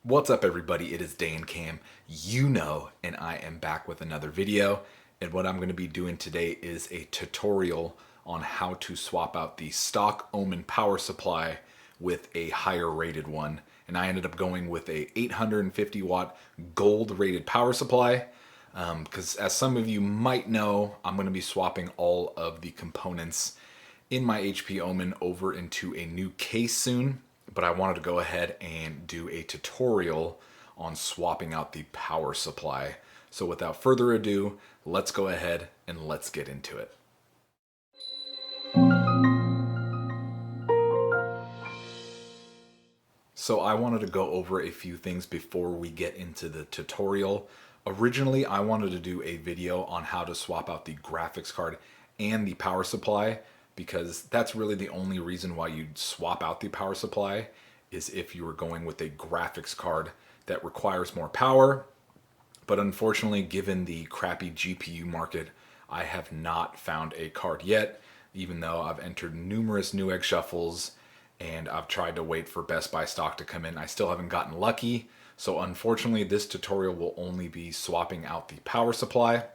What's up, everybody? It is Dankamyouknow, and I am back with another video. And what I'm going to be doing today is a tutorial on how to swap out the stock Omen power supply with a higher rated one. And I ended up going with a 850 watt gold rated power supply because as some of you might know, I'm going to be swapping all of the components in my HP Omen over into a new case soon, but I wanted to go ahead and do a tutorial on swapping out the power supply. So without further ado, let's go ahead and let's get into it. So I wanted to go over a few things before we get into the tutorial. Originally, I wanted to do a video on how to swap out the graphics card and the power supply, because that's really the only reason why you'd swap out the power supply is if you were going with a graphics card that requires more power. But unfortunately, given the crappy GPU market, I have not found a card yet, even though I've entered numerous Newegg shuffles and I've tried to wait for Best Buy stock to come in. I still haven't gotten lucky. So unfortunately, this tutorial will only be swapping out the power supply.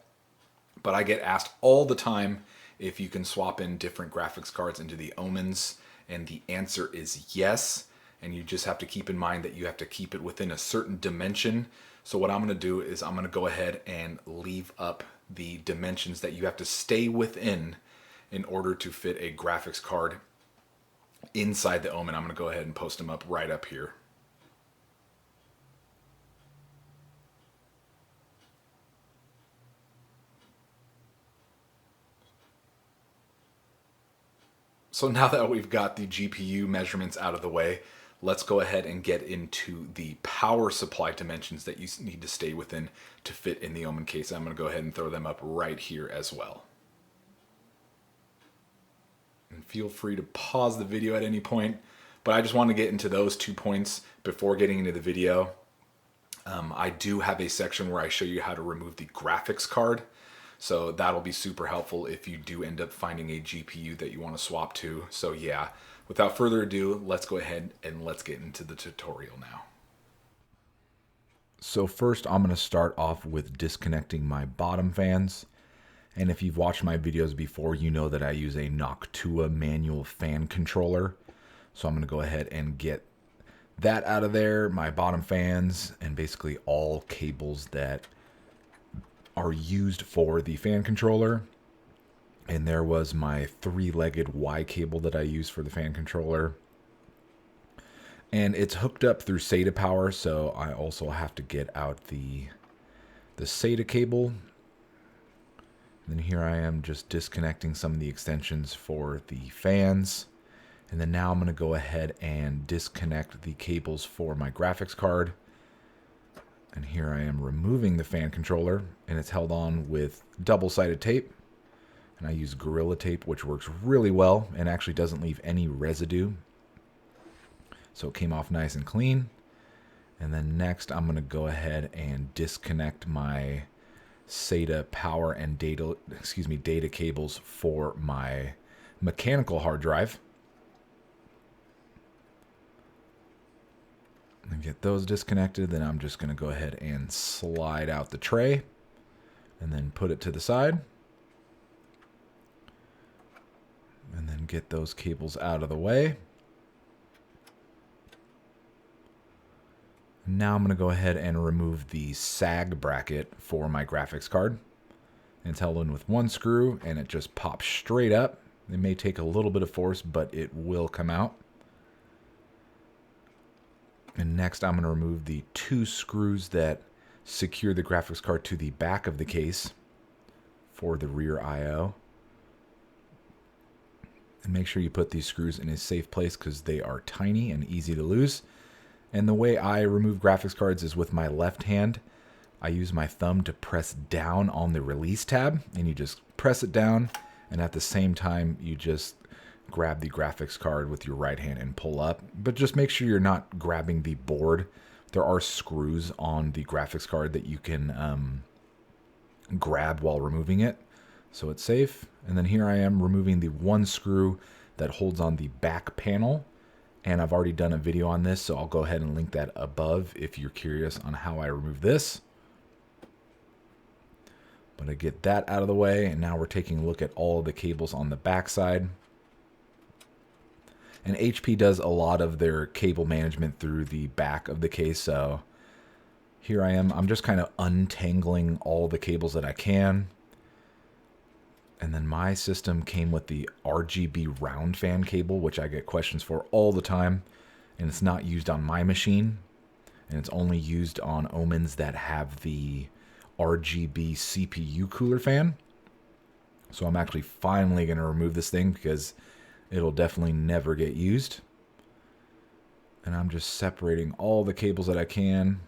But I get asked all the time if you can swap in different graphics cards into the Omens, and the answer is yes. And you just have to keep in mind that you have to keep it within a certain dimension. So what I'm going to do is I'm going to go ahead and leave up the dimensions that you have to stay within in order to fit a graphics card inside the Omen. I'm going to go ahead and post them up right up here. So now that we've got the GPU measurements out of the way, let's go ahead and get into the power supply dimensions that you need to stay within to fit in the Omen case. I'm going to go ahead and throw them up right here as well. And feel free to pause the video at any point, but I just want to get into those 2 points before getting into the video. I do have a section where I show you how to remove the graphics card. So that'll be super helpful if you do end up finding a GPU that you want to swap to. So yeah, without further ado, let's go ahead and let's get into the tutorial now. So first I'm going to start off with disconnecting my bottom fans. And if you've watched my videos before, you know that I use a Noctua manual fan controller. So I'm going to go ahead and get that out of there, my bottom fans, and basically all cables that are used for the fan controller. And there was my 3-legged Y cable that I use for the fan controller. And it's hooked up through SATA power, so I also have to get out the SATA cable. And then here I am just disconnecting some of the extensions for the fans. And then now I'm going to go ahead and disconnect the cables for my graphics card. And here I am removing the fan controller, and it's held on with double-sided tape. And I use Gorilla Tape, which works really well and actually doesn't leave any residue. So it came off nice and clean. And then next I'm going to go ahead and disconnect my SATA power and data cables for my mechanical hard drive. And get those disconnected. Then I'm just going to go ahead and slide out the tray and then put it to the side. And then get those cables out of the way. Now I'm going to go ahead and remove the sag bracket for my graphics card. And it's held in with one screw and it just pops straight up. It may take a little bit of force, but it will come out. And next I'm going to remove the 2 screws that secure the graphics card to the back of the case for the rear I/O. And make sure you put these screws in a safe place because they are tiny and easy to lose. And the way I remove graphics cards is with my left hand. I use my thumb to press down on the release tab, and you just press it down, and at the same time you just grab the graphics card with your right hand and pull up. But just make sure you're not grabbing the board. There are screws on the graphics card that you can grab while removing it, so it's safe. And then here I am removing the 1 screw that holds on the back panel, and I've already done a video on this, so I'll go ahead and link that above if you're curious on how I remove this. But I get that out of the way, and now we're taking a look at all of the cables on the back side. And HP does a lot of their cable management through the back of the case, so here I am. I'm just kind of untangling all the cables that I can. And then my system came with the RGB round fan cable, which I get questions for all the time. And it's not used on my machine. And it's only used on Omens that have the RGB CPU cooler fan. So I'm actually finally going to remove this thing because it'll definitely never get used. And I'm just separating all the cables that I can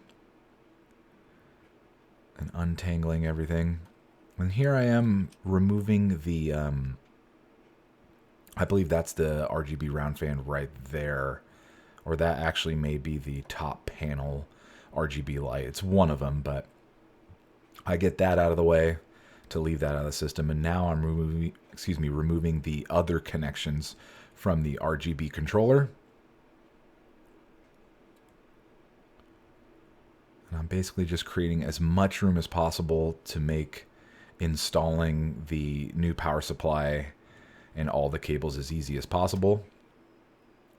and untangling everything. And here I am removing the, I believe that's the RGB round fan right there. Or that actually may be the top panel RGB light. It's one of them, but I get that out of the way to leave that out of the system. And now I'm removing the other connections from the RGB controller. And I'm basically just creating as much room as possible to make installing the new power supply and all the cables as easy as possible.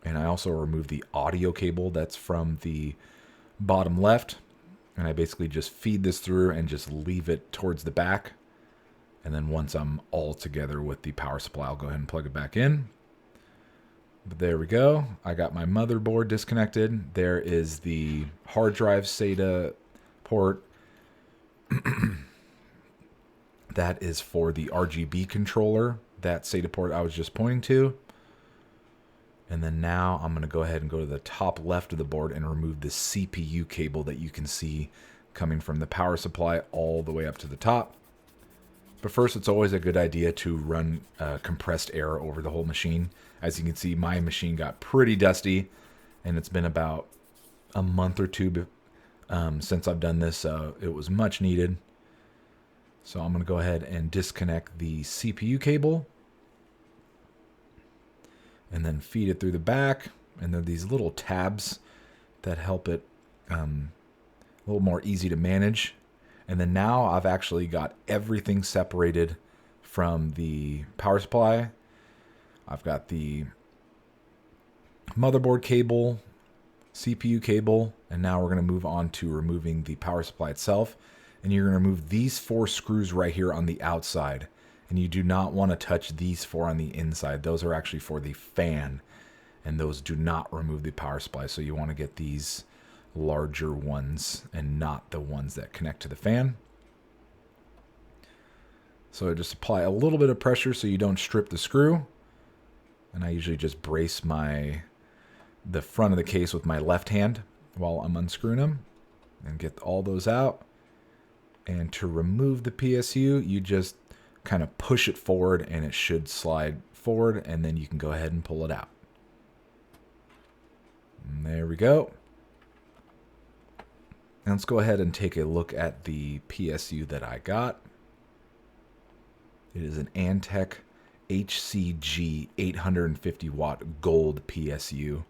And I also removed the audio cable that's from the bottom left. And I basically just feed this through and just leave it towards the back. And then once I'm all together with the power supply, I'll go ahead and plug it back in. But there we go. I got my motherboard disconnected. There is the hard drive SATA port. That is for the RGB controller, that SATA port I was just pointing to. And then now I'm going to go ahead and go to the top left of the board and remove the CPU cable that you can see coming from the power supply all the way up to the top. But first, it's always a good idea to run compressed air over the whole machine. As you can see, my machine got pretty dusty, and it's been about a month or two since I've done this, so it was much needed. So I'm going to go ahead and disconnect the CPU cable and then feed it through the back. And there are these little tabs that help it a little more easy to manage. And then now I've actually got everything separated from the power supply. I've got the motherboard cable, CPU cable, and now we're going to move on to removing the power supply itself. And you're going to remove these 4 screws right here on the outside. And you do not want to touch these 4 on the inside. Those are actually for the fan. And those do not remove the power supply. So you want to get these larger ones and not the ones that connect to the fan. So just apply a little bit of pressure so you don't strip the screw. And I usually just brace the front of the case with my left hand while I'm unscrewing them. And get all those out. And to remove the PSU, you just kind of push it forward and it should slide forward, and then you can go ahead and pull it out. And there we go. And let's go ahead and take a look at the PSU that I got. It is an Antec HCG 850 watt gold PSU.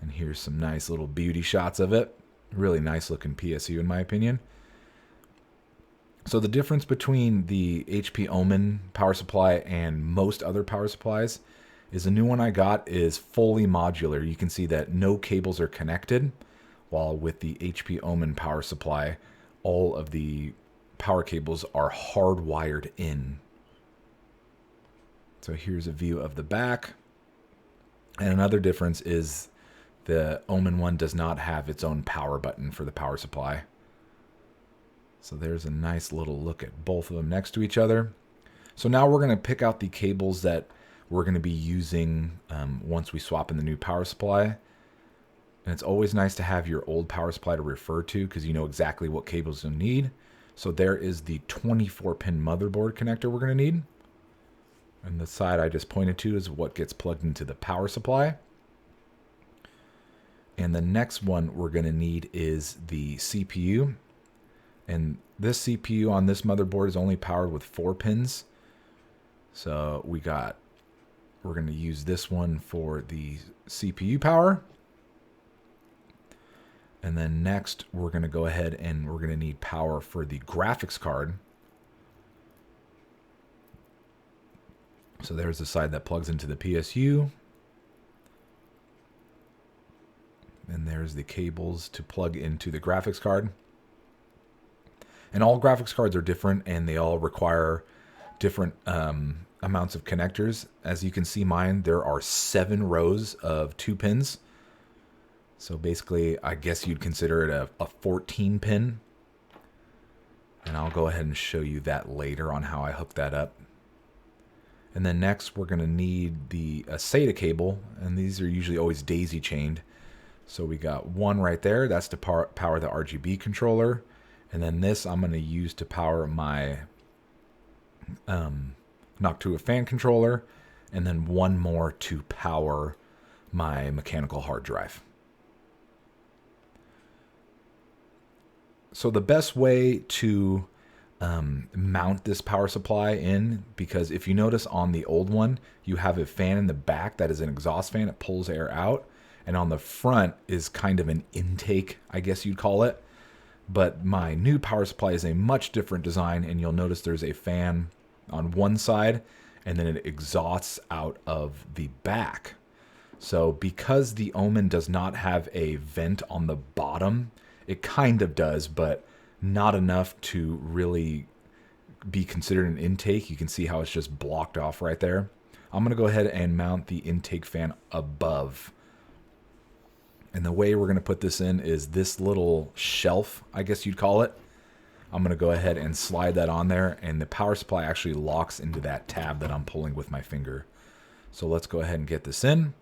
And here's some nice little beauty shots of it. Really nice looking PSU in my opinion. So the difference between the HP Omen power supply and most other power supplies is the new one I got is fully modular. You can see that no cables are connected, while with the HP Omen power supply, all of the power cables are hardwired in. So here's a view of the back. And another difference is the Omen one does not have its own power button for the power supply. So there's a nice little look at both of them next to each other. So now we're going to pick out the cables that we're going to be using once we swap in the new power supply. And it's always nice to have your old power supply to refer to because you know exactly what cables you'll need. So there is the 24-pin motherboard connector we're going to need. And the side I just pointed to is what gets plugged into the power supply. And the next one we're going to need is the CPU. And this CPU on this motherboard is only powered with 4 pins. So we got we're going to use this one for the CPU power. And then next, we're going to go ahead and we're going to need power for the graphics card. So there's the side that plugs into the PSU. And there's the cables to plug into the graphics card. And all graphics cards are different, and they all require different amounts of connectors. As you can see mine, there are 7 rows of 2 pins. So basically, I guess you'd consider it a 14 pin. And I'll go ahead and show you that later on how I hook that up. And then next, we're going to need the SATA cable, and these are usually always daisy chained. So we got one right there. That's to power the RGB controller. And then this I'm going to use to power my Noctua fan controller. And then one more to power my mechanical hard drive. So the best way to mount this power supply in, because if you notice on the old one, you have a fan in the back that is an exhaust fan. It pulls air out. And on the front is kind of an intake, I guess you'd call it. But my new power supply is a much different design, and you'll notice there's a fan on one side, and then it exhausts out of the back. So because the Omen does not have a vent on the bottom, it kind of does, but not enough to really be considered an intake. You can see how it's just blocked off right there. I'm going to go ahead and mount the intake fan above. And the way we're going to put this in is this little shelf, I guess you'd call it. I'm going to go ahead and slide that on there, and the power supply actually locks into that tab that I'm pulling with my finger. So let's go ahead and get this in.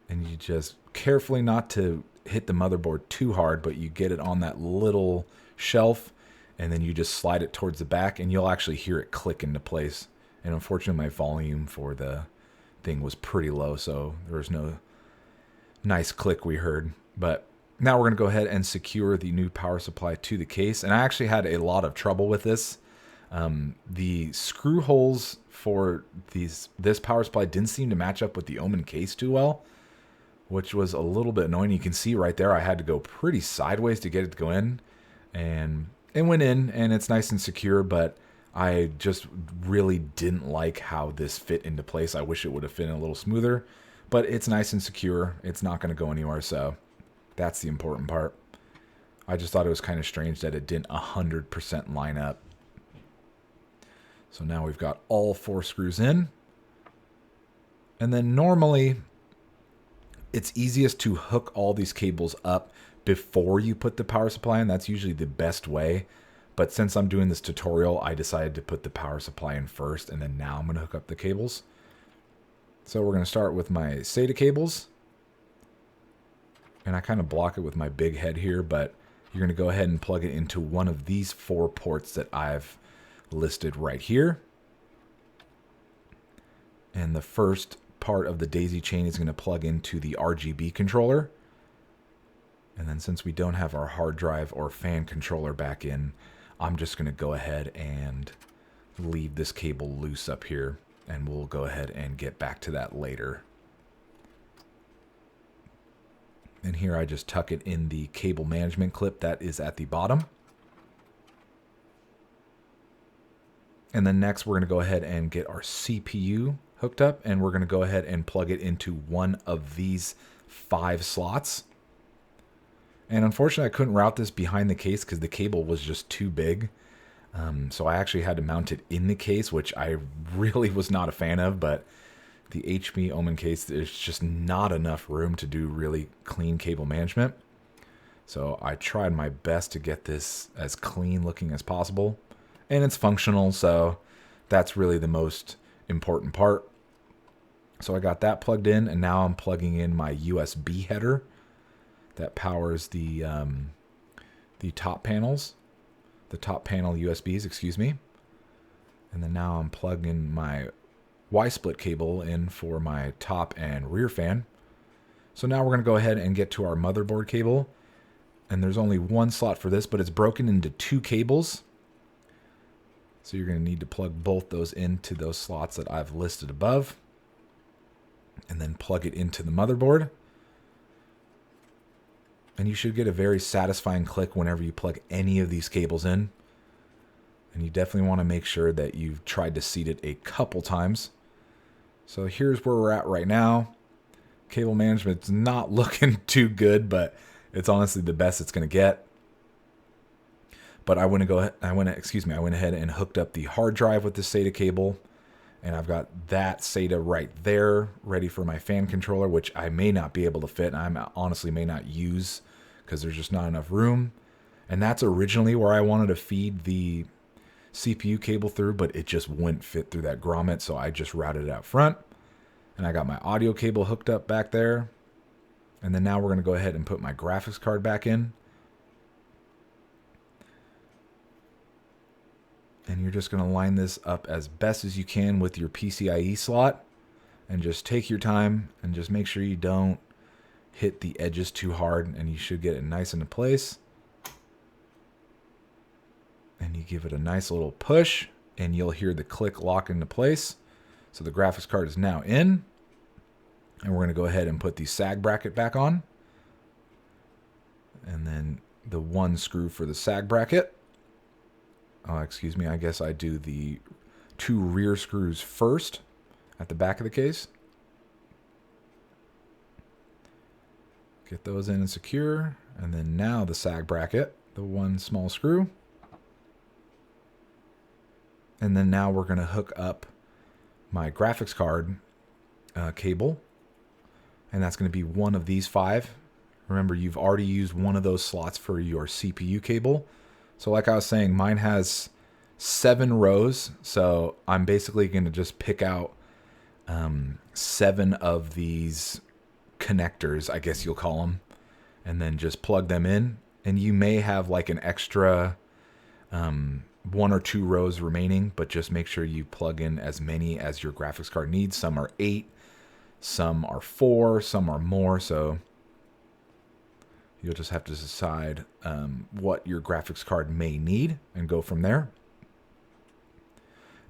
And you just carefully, not to hit the motherboard too hard, but you get it on that little shelf, and then you just slide it towards the back, and you'll actually hear it click into place. And unfortunately, my volume for the thing was pretty low, so there was no nice click we heard. But now we're going to go ahead and secure the new power supply to the case. And I actually had a lot of trouble with this. The screw holes for this power supply didn't seem to match up with the Omen case too well, which was a little bit annoying. You can see right there I had to go pretty sideways to get it to go in. And it went in, and it's nice and secure, but I just really didn't like how this fit into place. I wish it would have fit in a little smoother. But it's nice and secure. It's not going to go anywhere, so that's the important part. I just thought it was kind of strange that it didn't 100% line up. So now we've got all 4 screws in. And then normally, it's easiest to hook all these cables up before you put the power supply in. That's usually the best way. But since I'm doing this tutorial, I decided to put the power supply in first, and then now I'm going to hook up the cables. So we're going to start with my SATA cables. And I kind of block it with my big head here, but you're going to go ahead and plug it into one of these 4 ports that I've listed right here. And the first part of the daisy chain is going to plug into the RGB controller. And then since we don't have our hard drive or fan controller back in, I'm just going to go ahead and leave this cable loose up here. And we'll go ahead and get back to that later. And here I just tuck it in the cable management clip that is at the bottom. And then next we're going to go ahead and get our CPU hooked up, and we're going to go ahead and plug it into one of these 5 slots. And unfortunately I couldn't route this behind the case because the cable was just too big. So I actually had to mount it in the case, which I really was not a fan of, but the HP Omen case, there's just not enough room to do really clean cable management. So I tried my best to get this as clean looking as possible, and it's functional, so that's really the most important part. So I got that plugged in, and now I'm plugging in my USB header that powers the top panels. The top panel USBs, excuse me. And then now I'm plugging my Y-split cable in for my top and rear fan. So now we're going to go ahead and get to our motherboard cable. And there's only one slot for this, but it's broken into 2 cables. So you're going to need to plug both those into those slots that I've listed above. and then plug it into the motherboard. And you should get a very satisfying click whenever you plug any of these cables in. And you definitely want to make sure that you've tried to seat it a couple times. So here's where we're at right now. Cable management's not looking too good, but it's honestly the best it's going to get. But I went ahead and hooked up the hard drive with the SATA cable, and I've got that SATA right there ready for my fan controller, which I may not be able to fit, and I honestly may not use because there's just not enough room. And that's originally where I wanted to feed the CPU cable through, but it just wouldn't fit through that grommet, so I just routed it out front. And I got my audio cable hooked up back there. And then now we're going to go ahead and put my graphics card back in. And you're just going to line this up as best as you can with your PCIe slot. And just take your time and just make sure you don't hit the edges too hard, and you should get it nice into place. And you give it a nice little push, and you'll hear the click lock into place. So the graphics card is now in. And we're going to go ahead and put the sag bracket back on. And then the one screw for the sag bracket. Excuse me, I guess I do the 2 rear screws first at the back of the case. Get those in and secure. And then now the sag bracket, the one small screw. And then now we're going to hook up my graphics card cable. And that's going to be one of these 5. Remember, you've already used one of those slots for your CPU cable. So like I was saying, mine has 7 rows. So I'm basically going to just pick out 7 of these connectors, I guess you'll call them, and then just plug them in. And you may have like an extra 1 or 2 rows remaining, but just make sure you plug in as many as your graphics card needs. Some are 8, some are 4, some are more. So you'll just have to decide what your graphics card may need and go from there.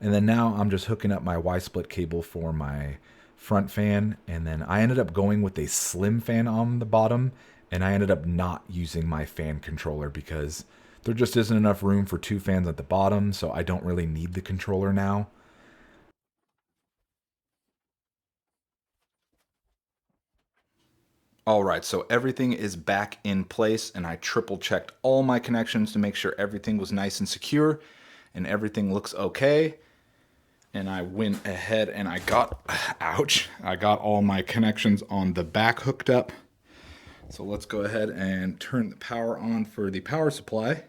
And then now I'm just hooking up my Y-split cable for my front fan. And then I ended up going with a slim fan on the bottom, and I ended up not using my fan controller because there just isn't enough room for 2 fans at the bottom, so I don't really need the controller now. All right, so everything is back in place, and I triple checked all my connections to make sure everything was nice and secure, and everything looks okay. And I went ahead and I got, I got all my connections on the back hooked up. So let's go ahead and turn the power on for the power supply.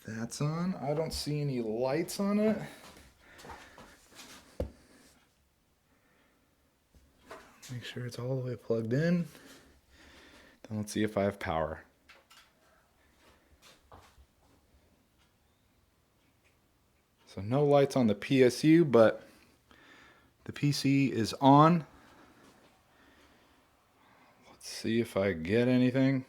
That's on. I don't see any lights on it. Make sure it's all the way plugged in. Then let's see if I have power. So no lights on the PSU, but the PC is on. Let's see if I get anything.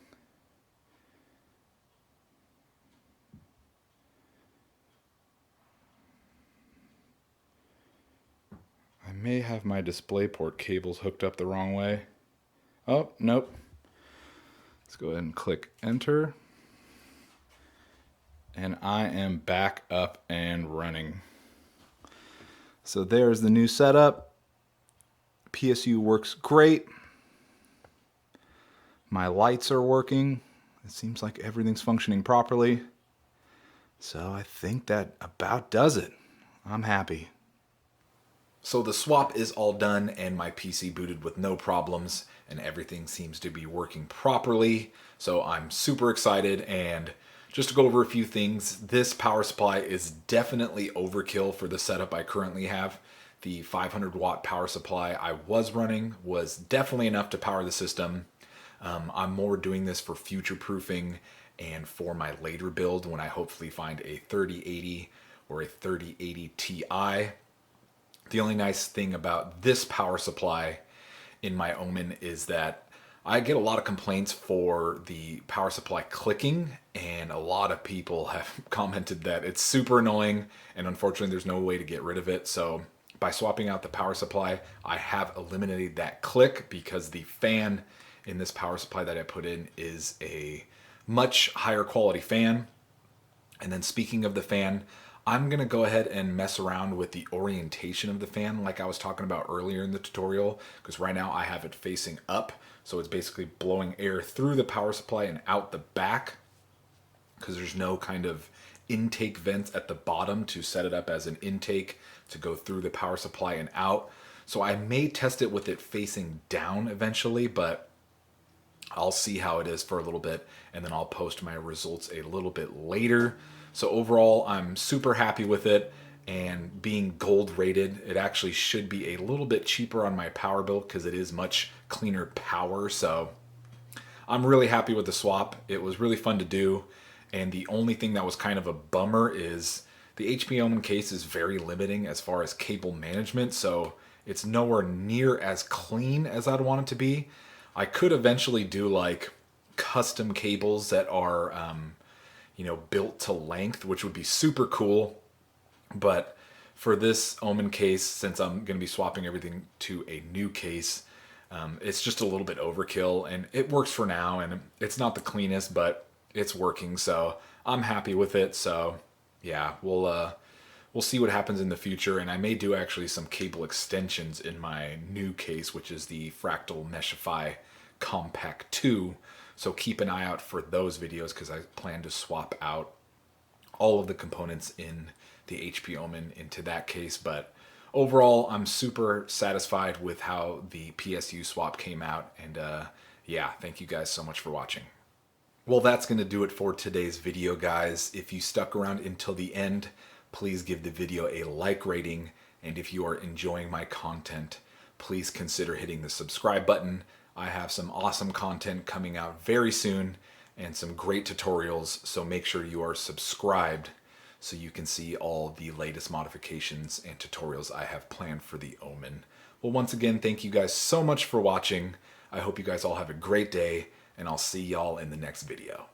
I may have my DisplayPort cables hooked up the wrong way. Oh, nope. Let's go ahead and click enter. And I am back up and running. So there's the new setup. PSU works great. My lights are working. It seems like everything's functioning properly. So I think that about does it. I'm happy. So the swap is all done and my PC booted with no problems and everything seems to be working properly. So I'm super excited. And just to go over a few things, this power supply is definitely overkill for the setup I currently have. The 500 watt power supply I was running was definitely enough to power the system. I'm more doing this for future proofing and for my later build when I hopefully find a 3080 or a 3080 Ti. The only nice thing about this power supply in my Omen is that I get a lot of complaints for the power supply clicking, and a lot of people have commented that it's super annoying, and unfortunately there's no way to get rid of it. So by swapping out the power supply, I have eliminated that click because the fan in this power supply that I put in is a much higher quality fan. And then speaking of the fan, I'm going to go ahead and mess around with the orientation of the fan like I was talking about earlier in the tutorial, because right now I have it facing up. So it's basically blowing air through the power supply and out the back, because there's no kind of intake vents at the bottom to set it up as an intake to go through the power supply and out. So I may test it with it facing down eventually, but I'll see how it is for a little bit, and then I'll post my results a little bit later. So overall, I'm super happy with it, and being gold rated, it actually should be a little bit cheaper on my power bill because it is much cleaner power. So I'm really happy with the swap. It was really fun to do, and the only thing that was kind of a bummer is the HP Omen case is very limiting as far as cable management, so it's nowhere near as clean as I'd want it to be. I could eventually do like custom cables that are, built to length, which would be super cool. But for this Omen case, since I'm going to be swapping everything to a new case, it's just a little bit overkill, and it works for now, and it's not the cleanest, but it's working, so I'm happy with it. So yeah, we'll see what happens in the future, and I may do actually some cable extensions in my new case, which is the Fractal Meshify Compact 2. So keep an eye out for those videos, because I plan to swap out all of the components in the HP Omen into that case. But overall, I'm super satisfied with how the PSU swap came out, and yeah, thank you guys so much for watching. Well, that's going to do it for today's video, guys. If you stuck around until the end, please give the video a like rating, and if you are enjoying my content, please consider hitting the subscribe button. I have some awesome content coming out very soon and some great tutorials, so make sure you are subscribed so you can see all the latest modifications and tutorials I have planned for the Omen. Well, once again, thank you guys so much for watching. I hope you guys all have a great day, and I'll see y'all in the next video.